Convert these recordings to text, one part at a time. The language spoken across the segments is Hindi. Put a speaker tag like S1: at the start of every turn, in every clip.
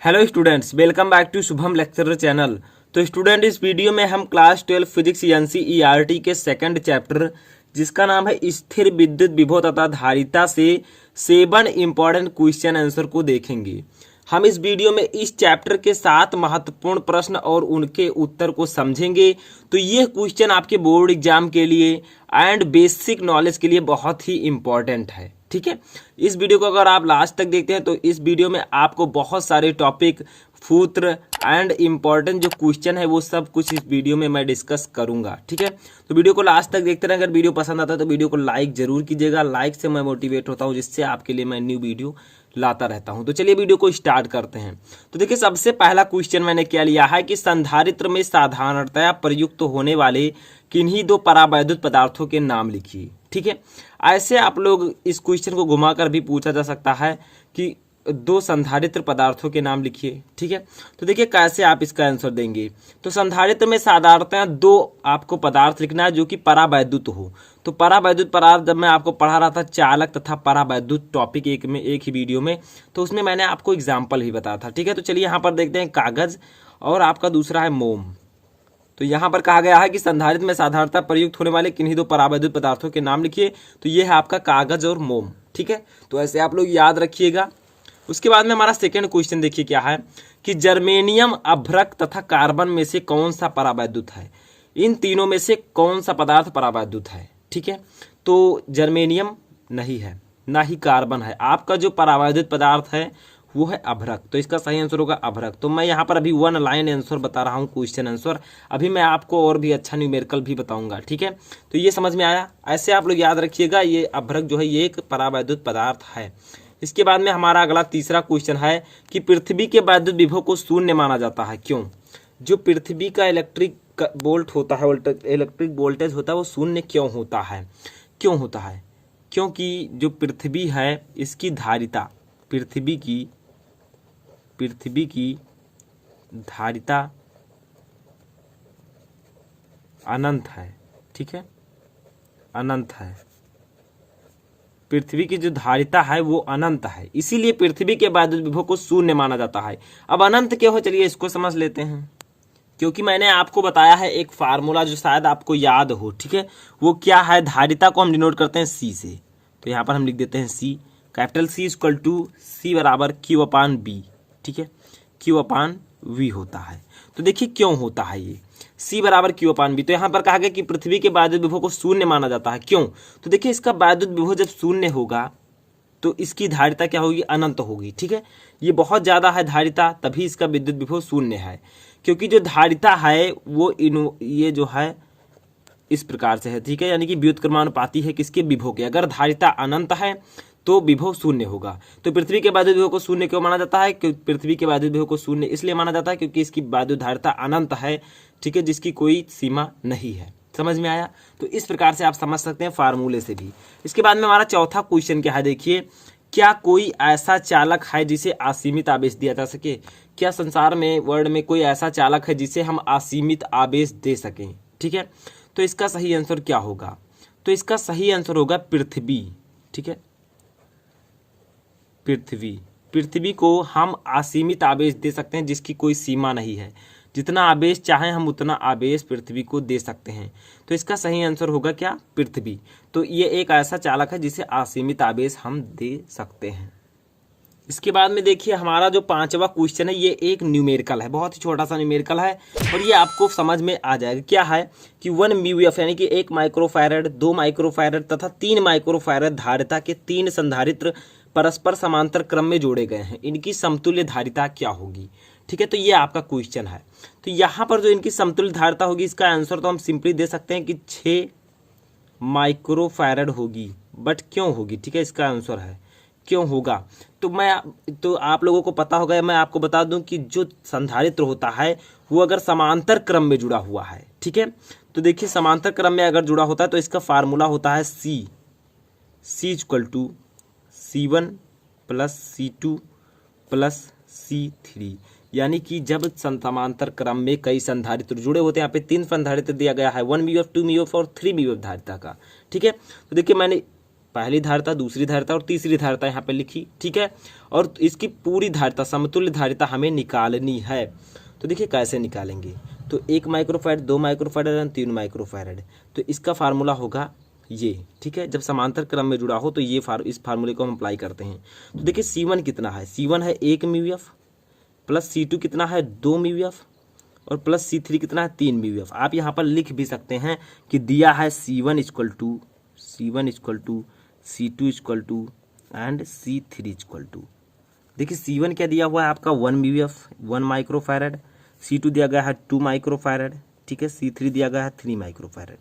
S1: Hello students, welcome back to Shubham lecturer channel. तो स्टूडेंट, इस वीडियो में हम क्लास 12 फिजिक्स एनसीईआरटी के सेकंड चैप्टर जिसका नाम है स्थिर विद्युत विभव तथा धारिता से 7 इंपॉर्टेंट क्वेश्चन आंसर को देखेंगे। हम इस वीडियो में इस चैप्टर के 7 महत्वपूर्ण प्रश्न और उनके उत्तर को समझेंगे। तो ये क्वेश्चन आपके बोर्ड एग्जाम के लिए एंड बेसिक नॉलेज के लिए बहुत ही इंपॉर्टेंट है। ठीक है, इस वीडियो को अगर आप लास्ट तक देखते हैं तो इस वीडियो में आपको बहुत सारे टॉपिक, सूत्र एंड इम्पॉर्टेंट जो क्वेश्चन है वो सब कुछ इस वीडियो में मैं डिस्कस करूंगा। ठीक है, तो वीडियो को लास्ट तक देखते रहें। अगर वीडियो पसंद आता है तो वीडियो को लाइक जरूर कीजिएगा। लाइक से मैं मोटिवेट होता हूं, जिससे आपके लिए मैं न्यू वीडियो लाता रहता हूं। तो चलिए वीडियो को स्टार्ट करते हैं। तो देखिए, सबसे पहला क्वेश्चन मैंने क्या लिया है कि संधारित्र में साधारणतया प्रयुक्त होने वाले किन्हीं दो परावैद्युत पदार्थों के नाम लिखिए। ठीक है, ऐसे आप लोग इस क्वेश्चन को घुमाकर भी पूछा जा सकता है कि दो संधारित्र पदार्थों के नाम लिखिए। ठीक है, तो देखिए कैसे आप इसका आंसर देंगे। तो संधारित्र में साधारणतः दो आपको पदार्थ लिखना है जो कि परावैद्युत हो। तो परावैद्युत पदार्थ जब मैं आपको पढ़ा रहा था चालक तथा परावैद्युत टॉपिक एक ही वीडियो में, तो उसमें मैंने आपको एग्जाम्पल ही बताया था। ठीक है, तो चलिए यहाँ पर देखते हैं कागज और आपका दूसरा है मोम। तो यहाँ पर कहा गया है कि संधारित्र में साधारणतः प्रयुक्त होने वाले किन्हीं दो परावैद्युत पदार्थों के नाम लिखिए। तो ये है आपका कागज और मोम। ठीक है, तो ऐसे आप लोग याद रखिएगा। उसके बाद में हमारा सेकंड क्वेश्चन देखिए क्या है कि जर्मेनियम, अभ्रक तथा कार्बन में से कौन सा परावैद्युत है। इन तीनों में से कौन सा पदार्थ परावैद्युत है। ठीक है, तो जर्मेनियम नहीं है, ना ही कार्बन है। आपका जो परावैद्युत पदार्थ है वो है अभ्रक। तो इसका सही आंसर होगा अभ्रक। तो मैं यहाँ पर अभी 1 लाइन आंसर बता रहा हूँ, क्वेश्चन आंसर। अभी मैं आपको और भी अच्छा न्यूमेरिकल भी बताऊंगा। ठीक है, तो ये समझ में आया। ऐसे आप लोग याद रखिएगा, ये अभ्रक जो है ये एक परावैद्युत पदार्थ है। इसके बाद में हमारा अगला तीसरा क्वेश्चन है कि पृथ्वी के वैद्युत विभव को शून्य माना जाता है, क्यों। जो पृथ्वी का इलेक्ट्रिक वोल्ट होता है, इलेक्ट्रिक वोल्टेज होता है, वो शून्य क्यों होता है। क्यों होता है? क्योंकि जो पृथ्वी है इसकी धारिता, पृथ्वी की धारिता अनंत है। ठीक है, अनंत है। पृथ्वी की जो धारिता है वो अनंत है, इसीलिए पृथ्वी के वैद्युत विभव को शून्य माना जाता है। अब अनंत क्यों हो, चलिए इसको समझ लेते हैं। क्योंकि मैंने आपको बताया है एक फार्मूला जो शायद आपको याद हो। ठीक है, वो क्या है, धारिता को हम डिनोट करते हैं सी से। तो यहाँ पर हम लिख देते हैं सी, कैपिटल सी इक्वल टू सी बराबर क्यू अपान बी। ठीक है, क्यू अपान वी होता है। तो देखिए क्यों होता है ये C बराबर क्यू अपान बी। तो यहाँ पर कहा गया कि पृथ्वी के वैद्युत विभव को शून्य माना जाता है, क्यों। तो देखिए इसका वैद्युत विभव जब शून्य होगा तो इसकी धारिता क्या होगी, अनंत होगी। ठीक है, ये बहुत ज्यादा है धारिता, तभी इसका विद्युत विभव शून्य है। क्योंकि जो धारिता है वो ये जो है इस प्रकार से है। ठीक है, यानी कि व्युत्क्रमानुपाती है किसके, विभव के। अगर धारिता अनंत है तो विभव शून्य होगा। तो पृथ्वी के वैद्युत विभव को शून्य क्यों माना जाता है, क्योंकि पृथ्वी के वैद्युत विभव को शून्य इसलिए माना जाता है क्योंकि इसकी वैद्युत धारिता अनंत है। ठीक है, जिसकी कोई सीमा नहीं है। समझ में आया। तो इस प्रकार से आप समझ सकते हैं फार्मूले से भी। इसके बाद में हमारा चौथा क्वेश्चन क्या है, देखिए, क्या कोई ऐसा चालक है जिसे असीमित आवेश दिया जा सके। क्या संसार में, वर्ल्ड में कोई ऐसा चालक है जिसे हम असीमित आवेश दे सकें। ठीक है, तो इसका सही आंसर क्या होगा, तो इसका सही आंसर होगा पृथ्वी। ठीक है, पृथ्वी को हम असीमित आवेश दे सकते हैं जिसकी कोई सीमा नहीं है। जितना आवेश चाहें हम उतना आवेश पृथ्वी को दे सकते हैं। तो इसका सही आंसर होगा क्या, पृथ्वी। तो ये एक ऐसा चालक है जिसे असीमित आवेश हम दे सकते हैं। इसके बाद में देखिए हमारा जो पांचवा क्वेश्चन है ये एक न्यूमेरिकल है, बहुत ही छोटा सा न्यूमेरिकल है और ये आपको समझ में आ जाएगा। क्या है कि 1 म्यूएफ यानी कि 1 माइक्रोफैरड, 2 माइक्रोफैरड तथा 3 माइक्रोफैरड धारिता के 3 संधारित्र परस्पर समांतर क्रम में जोड़े गए हैं। इनकी समतुल्य धारिता क्या होगी। ठीक है, तो ये आपका क्वेश्चन है। तो यहाँ पर जो इनकी समतुल्य धारिता होगी इसका आंसर तो हम सिंपली दे सकते हैं कि 6 माइक्रोफैरड होगी। बट क्यों होगी, ठीक है, इसका आंसर है क्यों होगा। तो आप लोगों को पता होगा, मैं आपको बता दूं कि जो संधारित्र होता है वो अगर समांतर क्रम में जुड़ा हुआ है। ठीक है, तो देखिए समांतर क्रम में अगर जुड़ा होता है तो इसका फार्मूला होता है C equal to C1 plus C2 plus C3। यानी कि जब समांतर क्रम में कई संधारित्र जुड़े होते हैं, यहाँ पे 3 संधारित्र दिया गया है, 1 म्यूएफ, 2 म्यूएफ और 3 म्यूएफ धारिता का। ठीक है, तो देखिए मैंने पहली धारिता, दूसरी धारिता और तीसरी धारिता यहाँ पे लिखी, ठीक है। और इसकी पूरी धारिता, समतुल्य धारिता हमें निकालनी है। तो देखिए कैसे निकालेंगे। तो 1 माइक्रोफैरड, 2 माइक्रोफैरड और 3 माइक्रोफैरड। तो इसका फार्मूला होगा ये, ठीक है। जब समांतर क्रम में जुड़ा हो तो ये इस फार्मूले को हम अप्लाई करते हैं। तो देखिए C1 कितना है, C1 है 1 म्यू प्लस C2 कितना है 2 म्यू और प्लस C3 कितना है 3 म्यू। आप यहाँ पर लिख भी सकते हैं कि दिया है C1 equal to C2 equal to and C3 equal to. देखिए C1 क्या दिया हुआ है आपका 1 म्यू 1 माइक्रोफैरड, C2 दिया गया है 2 माइक्रोफैरड, ठीक है। C3 दिया गया है 3 माइक्रोफैरड,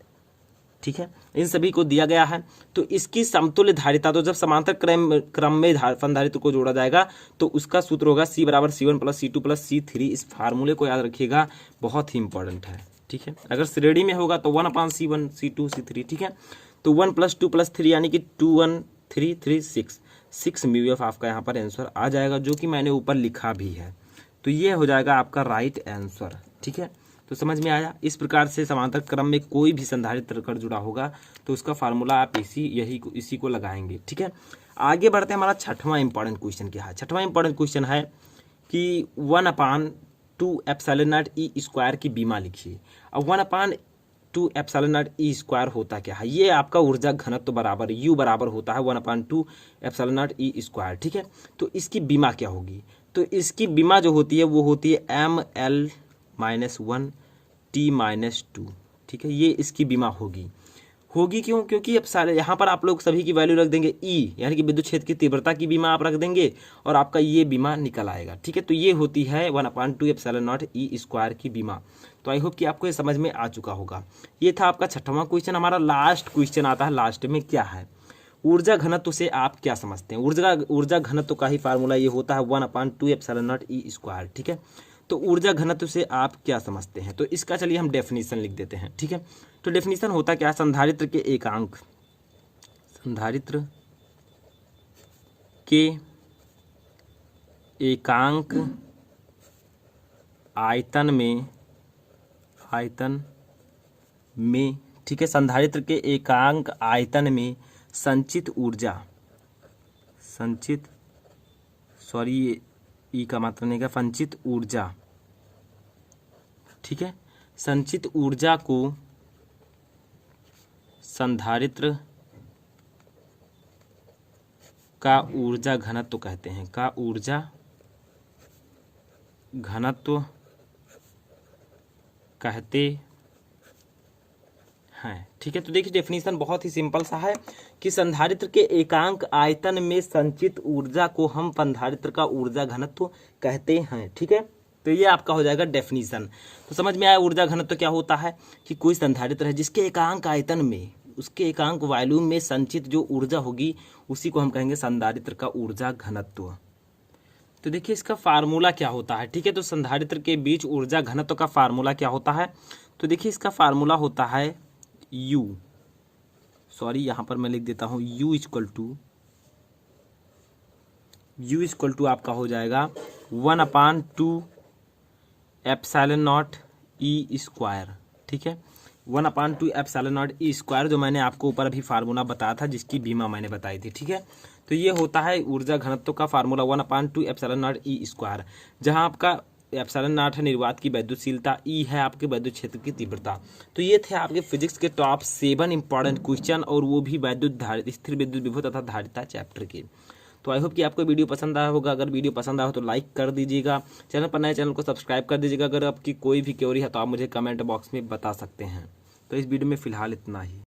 S1: ठीक है। इन सभी को दिया गया है। तो इसकी समतुल्य धारिता, तो जब समांतर क्रम में संधारित्र को जोड़ा जाएगा तो उसका सूत्र होगा C बराबर C1 plus C2 plus C3। इस फार्मूले को याद रखिएगा, बहुत ही इंपॉर्टेंट है, ठीक है। अगर श्रेणी में होगा तो 1/C1 C2 C3, ठीक है। तो 1 + 2 + 3 यानी कि 2 1 3 3 6 म्यू आपका यहाँ पर आंसर आ जाएगा, जो कि मैंने ऊपर लिखा भी है। तो ये हो जाएगा आपका राइट आंसर, ठीक है। तो समझ में आया। इस प्रकार से समांतर क्रम में कोई भी संधारित्र कर जुड़ा होगा तो उसका फार्मूला आप इसी को लगाएंगे, ठीक है। आगे बढ़ते हैं। हमारा छठवां इंपॉर्टेंट क्वेश्चन क्या है। छठवां इंपॉर्टेंट क्वेश्चन है कि 1/2 एप्सिलॉन नॉट ई स्क्वायर की बीमा लिखिए। अब 1/2 एप्सिलॉन नॉट ई स्क्वायर होता क्या है। ये आपका ऊर्जा घनत्व बराबर U बराबर होता है 1/2 एप्सिलॉन नॉट ई स्क्वायर, ठीक है। तो इसकी बीमा क्या होगी। तो इसकी बीमा जो होती है वो होती है ML -1 T -2, ठीक है। ये इसकी बीमा होगी क्यों, क्योंकि अब सारे यहाँ पर आप लोग सभी की वैल्यू रख देंगे E, यानी कि विद्युत क्षेत्र की तीव्रता की बीमा आप रख देंगे और आपका ये बीमा निकल आएगा, ठीक है। तो ये होती है 1/2 एप्सिलॉन नॉट ई स्क्वायर की बीमा। तो आई होप कि आपको ये समझ में आ चुका होगा। ये था आपका छठवां क्वेश्चन। हमारा लास्ट क्वेश्चन आता है लास्ट में, क्या है ऊर्जा घनत्व से आप क्या समझते हैं। ऊर्जा घनत्व का ही फार्मूला ये होता है 1/2 एप्सिलॉन नॉट ई स्क्वायर, ठीक है। तो ऊर्जा घनत्व से आप क्या समझते हैं। तो इसका चलिए हम डेफिनेशन लिख देते हैं, ठीक है। तो डेफिनेशन होता क्या है, संधारित्र के एकांक आयतन में, ठीक है। संधारित्र के एकांक आयतन में संचित ऊर्जा, ई का मात्रा नहीं का संचित ऊर्जा, ठीक है। संचित ऊर्जा को संधारित्र का ऊर्जा घनत्व कहते हैं, का ऊर्जा घनत्व कहते हैं, ठीक है। तो देखिए डेफिनेशन बहुत ही सिंपल सा है कि संधारित्र के एकांक आयतन में संचित ऊर्जा को हम संधारित्र का ऊर्जा घनत्व कहते हैं, ठीक है। तो ये आपका हो जाएगा डेफिनेशन। तो समझ में आया ऊर्जा घनत्व क्या होता है कि कोई संधारित्र है जिसके एकांक आयतन में, उसके एकांक वॉल्यूम में संचित जो ऊर्जा होगी उसी को हम कहेंगे संधारित्र का ऊर्जा घनत्व। तो देखिए इसका फार्मूला क्या होता है, ठीक है। तो संधारित्र के बीच ऊर्जा घनत्व का फार्मूला क्या होता है। तो देखिए इसका फार्मूला होता है यहाँ पर मैं लिख देता हूँ U इक्वल टू आपका हो जाएगा 1/2 एप्सिलॉन नॉट ई स्क्वायर, ठीक है। 1/2 एप्सिलॉन नॉट ई स्क्वायर, जो मैंने आपको ऊपर अभी फार्मूला बताया था, जिसकी बीमा मैंने बताई थी, ठीक है। तो ये होता है ऊर्जा घनत्व का formula 1/2 epsilon not E square, जहाँ आपका एप्सिलॉन नॉट है निर्वात की वैद्युतशीलता, ई है आपके विद्युत क्षेत्र की तीव्रता। तो ये थे आपके फिजिक्स के टॉप 7 इंपॉर्टेंट क्वेश्चन, और वो भी स्थिर विद्युत विभव तथा धारिता चैप्टर के। तो आई होप कि आपको वीडियो पसंद आया होगा। अगर वीडियो पसंद आया हो तो लाइक कर दीजिएगा, चैनल पर नए चैनल को सब्सक्राइब कर दीजिएगा। अगर आपकी कोई भी क्वेरी है तो आप मुझे कमेंट बॉक्स में बता सकते हैं। तो इस वीडियो में फिलहाल इतना ही।